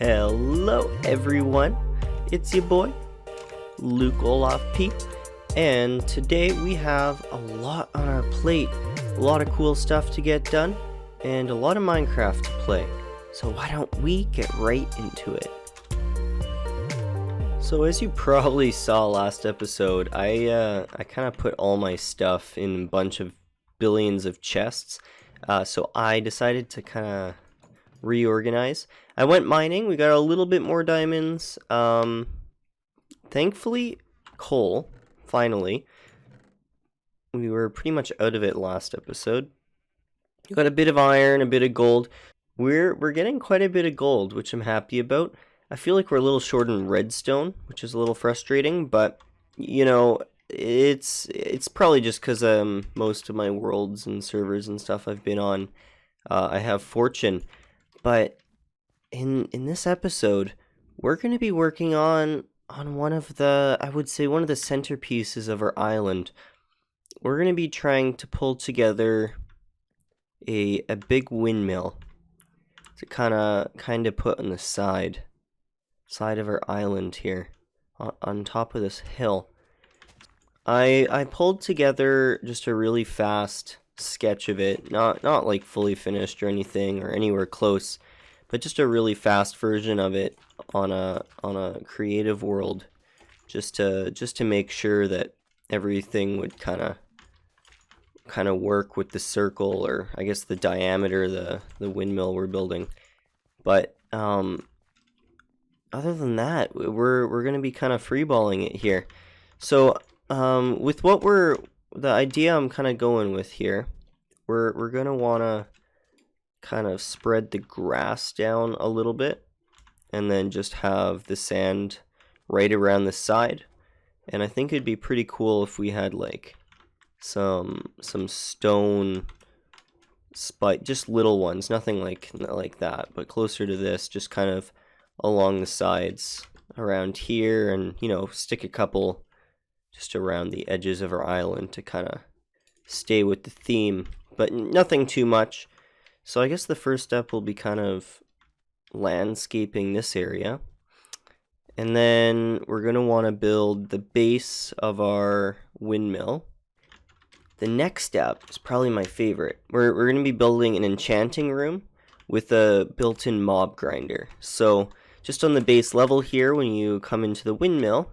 Hello everyone, it's your boy, LukeolafP, and today we have a lot on our plate, a lot of cool stuff to get done, and a lot of Minecraft to play, so why don't we get right into it. So as you probably saw last episode, I kind of put all my stuff in a bunch of billions of chests, so I decided to kind of reorganize. I went mining. We got a little bit more diamonds. Thankfully, coal. Finally, we were pretty much out of it last episode. We got a bit of iron, a bit of gold. We're getting quite a bit of gold, which I'm happy about. I feel like we're a little short in redstone, which is a little frustrating, but you know, it's probably just because most of my worlds and servers and stuff I've been on, I have fortune. But in this episode, we're going to be working on one of the, I would say, one of the centerpieces of our island. We're going to be trying to pull together a big windmill to kind of put on the side of our island here, on top of this hill. I pulled together just a really fast sketch of it, not like fully finished or anything or anywhere close, but just a really fast version of it on a creative world, just to make sure that everything would kind of work with the circle, or I guess the diameter of the windmill we're building. But other than that, we're gonna be kind of freeballing it here. So with the idea I'm kind of going with here, we're gonna wanna kind of spread the grass down a little bit, and then just have the sand right around the side. And I think it'd be pretty cool if we had like some stone spike, just little ones, nothing like that, but closer to this, just kind of along the sides around here, and stick a couple just around the edges of our island to kind of stay with the theme, but nothing too much. So I guess the first step will be kind of landscaping this area, and then we're going to want to build the base of our windmill. The next step is probably my favorite. We're going to be building an enchanting room with a built-in mob grinder. So just on the base level here, when you come into the windmill,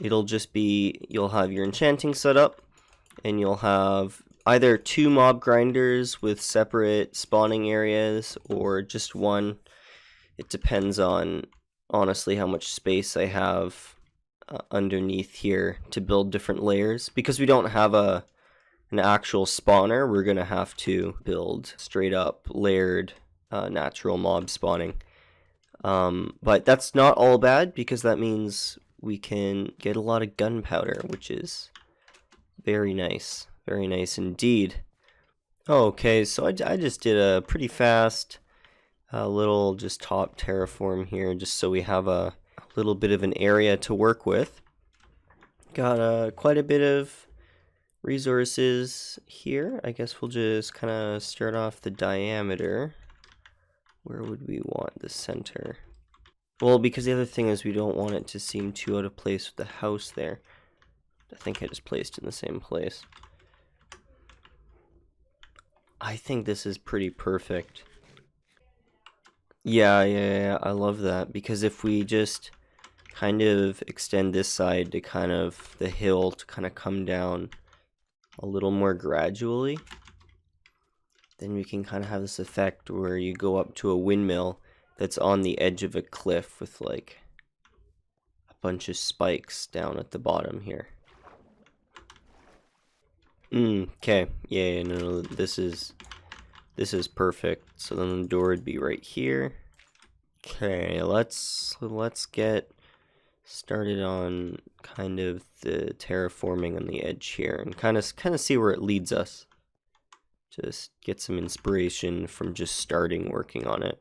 it'll just be, you'll have your enchanting set up, and you'll have either 2 mob grinders with separate spawning areas, or just one. It depends on, honestly, how much space I have underneath here to build different layers. Because we don't have an actual spawner, we're going to have to build straight up layered natural mob spawning. But that's not all bad, because that means we can get a lot of gunpowder, which is very nice. Very nice indeed. Okay, so I just did a pretty fast little just top terraform here, just so we have a little bit of an area to work with. Got quite a bit of resources here. I guess we'll just kind of start off the diameter. Where would we want the center? Well, because the other thing is we don't want it to seem too out of place with the house there. I think I just placed it in the same place. I think this is pretty perfect. Yeah, I love that, because if we just kind of extend this side to kind of the hill to kind of come down a little more gradually, then we can kind of have this effect where you go up to a windmill that's on the edge of a cliff with like a bunch of spikes down at the bottom here. Okay, yeah, no, this is perfect. So then the door would be right here. Okay, let's get started on kind of the terraforming on the edge here, and kind of see where it leads us. Just get some inspiration from just starting working on it.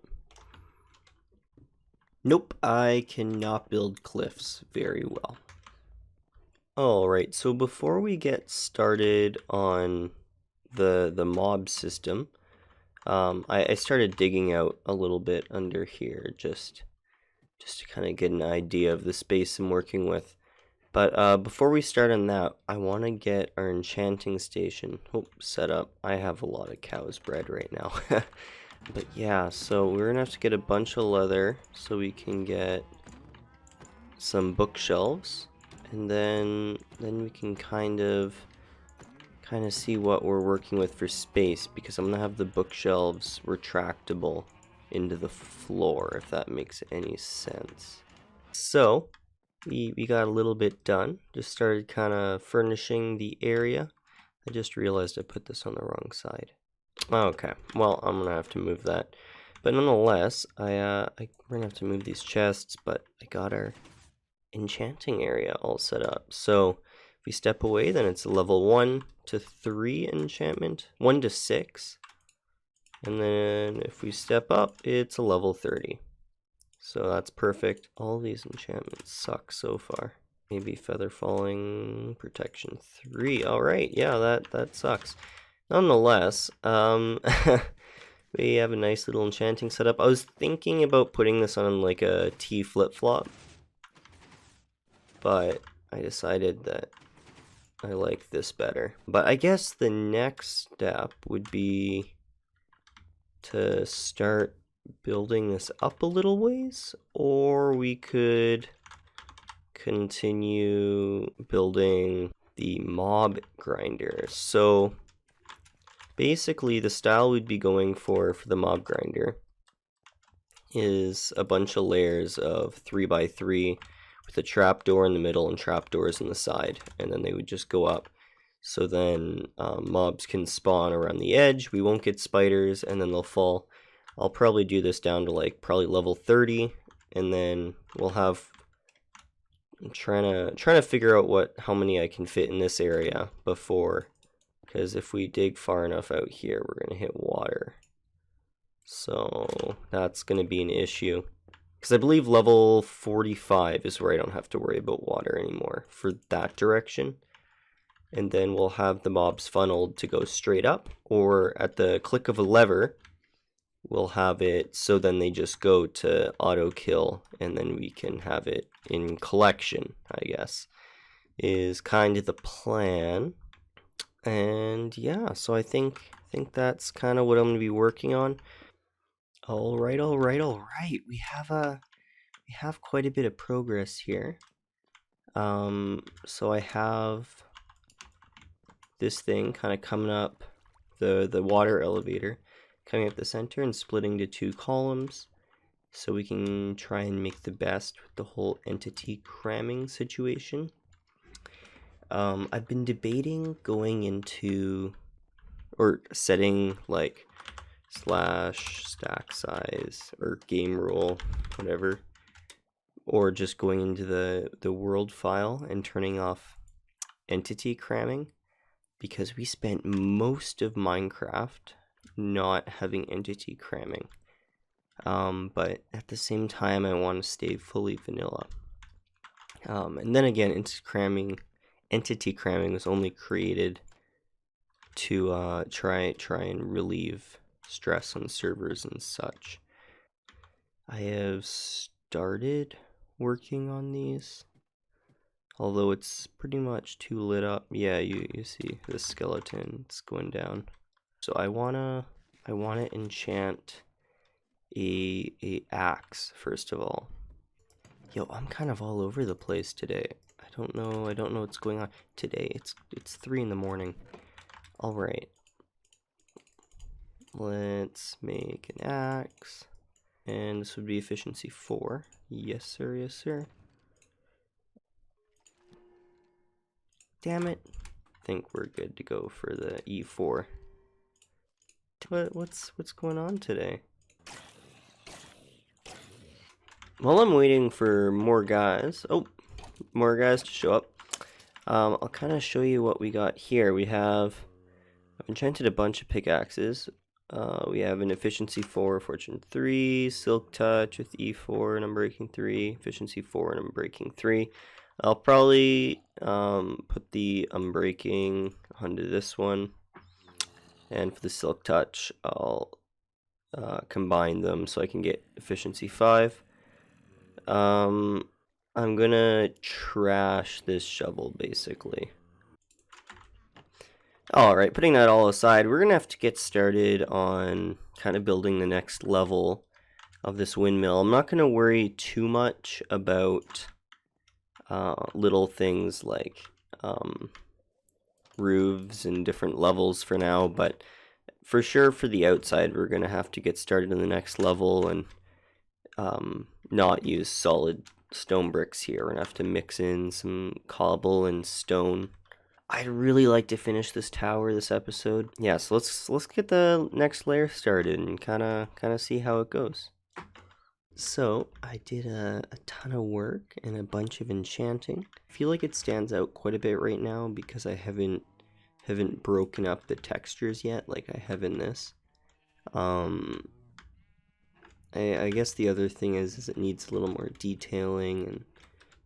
Nope, I cannot build cliffs very well. Alright, so before we get started on the mob system, I started digging out a little bit under here just to kind of get an idea of the space I'm working with. But before we start on that, I want to get our enchanting station set up. I have a lot of cow's bread right now. But yeah, so we're gonna have to get a bunch of leather so we can get some bookshelves, and then we can kind of see what we're working with for space, because I'm gonna have the bookshelves retractable into the floor, if that makes any sense. So we got a little bit done. Just started kind of furnishing the area. I just realized I put this on the wrong side. Okay, well, I'm gonna have to move that. But nonetheless, we're gonna have to move these chests, but I got our enchanting area all set up. So if we step away, then it's level 1 to 3 enchantment, 1 to 6. And then if we step up, it's a level 30. So that's perfect. All these enchantments suck so far. Maybe feather falling, protection 3. All right, yeah, that sucks. Nonetheless, we have a nice little enchanting setup. I was thinking about putting this on like a T flip-flop, but I decided that I like this better. But I guess the next step would be to start building this up a little ways, or we could continue building the mob grinder. So basically the style we'd be going for the mob grinder is a bunch of layers of 3x3 with a trapdoor in the middle and trapdoors on the side, and then they would just go up. So then mobs can spawn around the edge. We won't get spiders, and then they'll fall. I'll probably do this down to like probably level 30, and then we'll have I'm trying to figure out how many I can fit in this area before, because if we dig far enough out here, we're gonna hit water. So that's gonna be an issue, because I believe level 45 is where I don't have to worry about water anymore for that direction. And then we'll have the mobs funneled to go straight up, or at the click of a lever, we'll have it so then they just go to auto kill, and then we can have it in collection, I guess, is kind of the plan. And yeah, so I think that's kind of what I'm going to be working on. All right. We have quite a bit of progress here. So I have this thing kind of coming up, the water elevator coming up the center and splitting to 2 columns, so we can try and make the best with the whole entity cramming situation. I've been debating going into, or setting like slash stack size or game rule, whatever, or just going into the world file and turning off entity cramming, because we spent most of Minecraft not having entity cramming. But at the same time, I want to stay fully vanilla. And then again, entity cramming was only created to try and relieve stress on servers and such. I have started working on these, although it's pretty much too lit up. Yeah, you see the skeleton, it's going down. So I wanna enchant a axe first of all. Yo, I'm kind of all over the place today. I don't know what's going on today. It's 3 in the morning. All right, let's make an axe, and this would be efficiency 4. Yes sir, yes sir. Damn it. I think we're good to go for the E4. What's going on today? While I'm waiting for more guys to show up, I'll kind of show you what we got here. I've enchanted a bunch of pickaxes. We have an efficiency 4, fortune 3, silk touch with E4 and unbreaking 3, efficiency 4 and unbreaking 3. I'll probably put the unbreaking onto this one, and for the silk touch, I'll combine them so I can get efficiency 5. I'm gonna trash this shovel basically. Alright, putting that all aside, we're gonna have to get started on kind of building the next level of this windmill. I'm not gonna worry too much about little things like roofs and different levels for now, but for sure for the outside we're gonna have to get started in the next level and not use solid stone bricks here. We're gonna have to mix in some cobble and stone. I'd really like to finish this tower this episode. Yeah, so let's get the next layer started and kind of see how it goes. So I did a ton of work and a bunch of enchanting. I feel like it stands out quite a bit right now because I haven't broken up the textures yet like I have in this. I guess the other thing is it needs a little more detailing and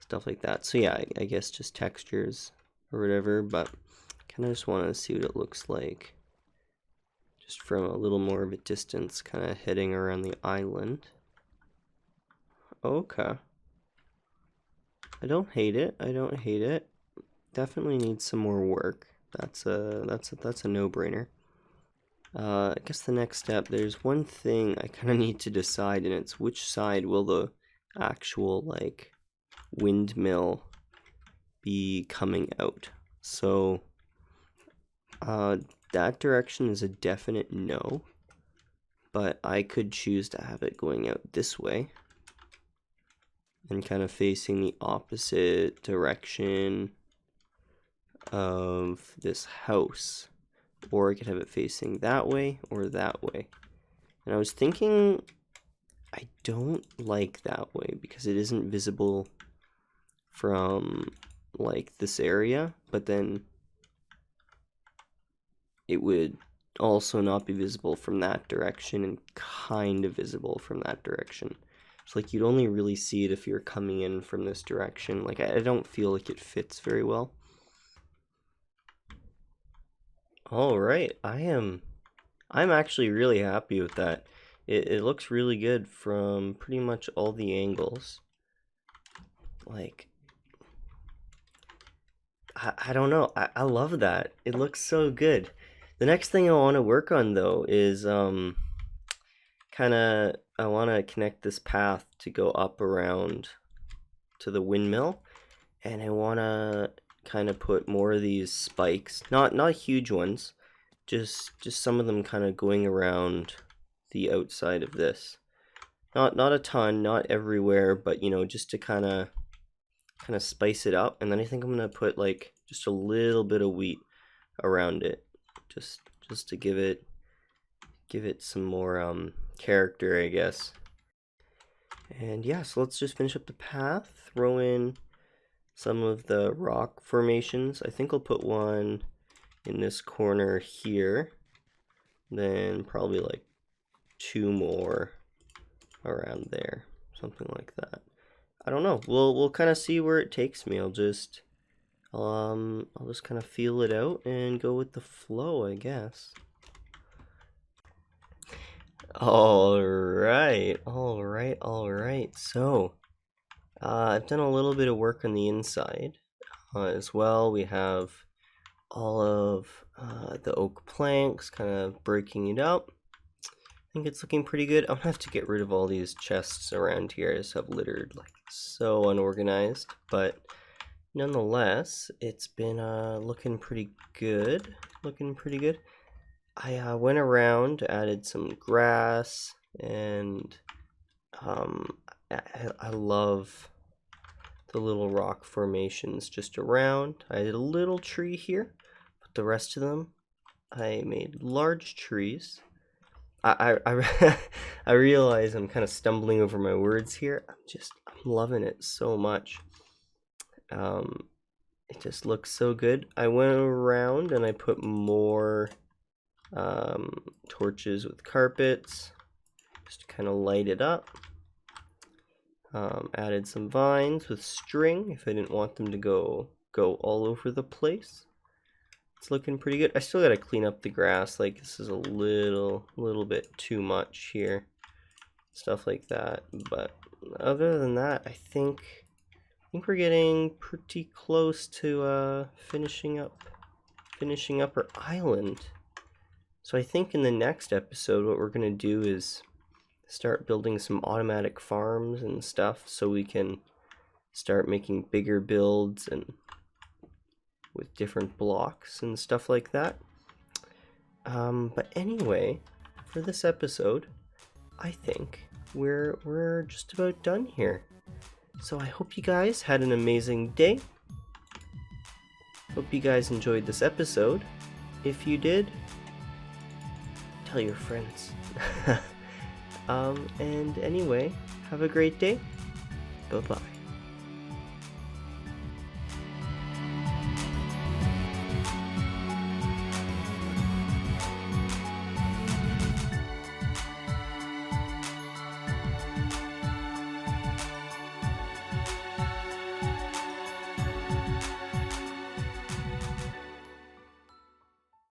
stuff like that. So yeah, I guess just textures or whatever, but kind of just want to see what it looks like just from a little more of a distance, kind of heading around the island. Okay. I don't hate it. I don't hate it. Definitely needs some more work. That's a no-brainer. I guess the next step, there's one thing I kind of need to decide, and it's which side will the actual like windmill be coming out. So that direction is a definite no, but I could choose to have it going out this way and kind of facing the opposite direction of this house, or I could have it facing that way or that way. And I was thinking I don't like that way because it isn't visible from like this area, but then it would also not be visible from that direction and kind of visible from that direction. So like you'd only really see it if you're coming in from this direction. Like I don't feel like it fits very well. All right, I'm actually really happy with that. It looks really good from pretty much all the angles. Like I don't know. I love that. It looks so good. The next thing I want to work on though is kind of I want to connect this path to go up around to the windmill, and I want to kind of put more of these spikes, not huge ones, just some of them kind of going around the outside of this. Not a ton, not everywhere, but you know, just to kind of spice it up. And then I think I'm gonna put like just a little bit of wheat around it, just to give it some more character, I guess. And yeah, so let's just finish up the path, throw in some of the rock formations. I think I'll put one in this corner here, then probably like 2 more around there, something like that. I don't know. We'll kind of see where it takes me. I'll just kind of feel it out and go with the flow, I guess. All right. So, I've done a little bit of work on the inside as well. We have all of the oak planks, kind of breaking it up. I think it's looking pretty good. I'm gonna have to get rid of all these chests around here. I just have littered like so unorganized, but nonetheless, it's been looking pretty good. I went around, added some grass, and I love the little rock formations just around. I did a little tree here, but the rest of them I made large trees. I I realize I'm kind of stumbling over my words here. I'm loving it so much. It just looks so good. I went around and I put more torches with carpets just to kind of light it up. Added some vines with string if I didn't want them to go all over the place. It's looking pretty good. I still gotta clean up the grass. Like, this is a little bit too much here. Stuff like that. But other than that, I think we're getting pretty close to finishing up our island. So I think in the next episode, what we're gonna do is start building some automatic farms and stuff, so we can start making bigger builds and with different blocks and stuff like that. But anyway, for this episode, I think we're just about done here. So I hope you guys had an amazing day. Hope you guys enjoyed this episode. If you did, tell your friends. And anyway, have a great day. Bye-bye.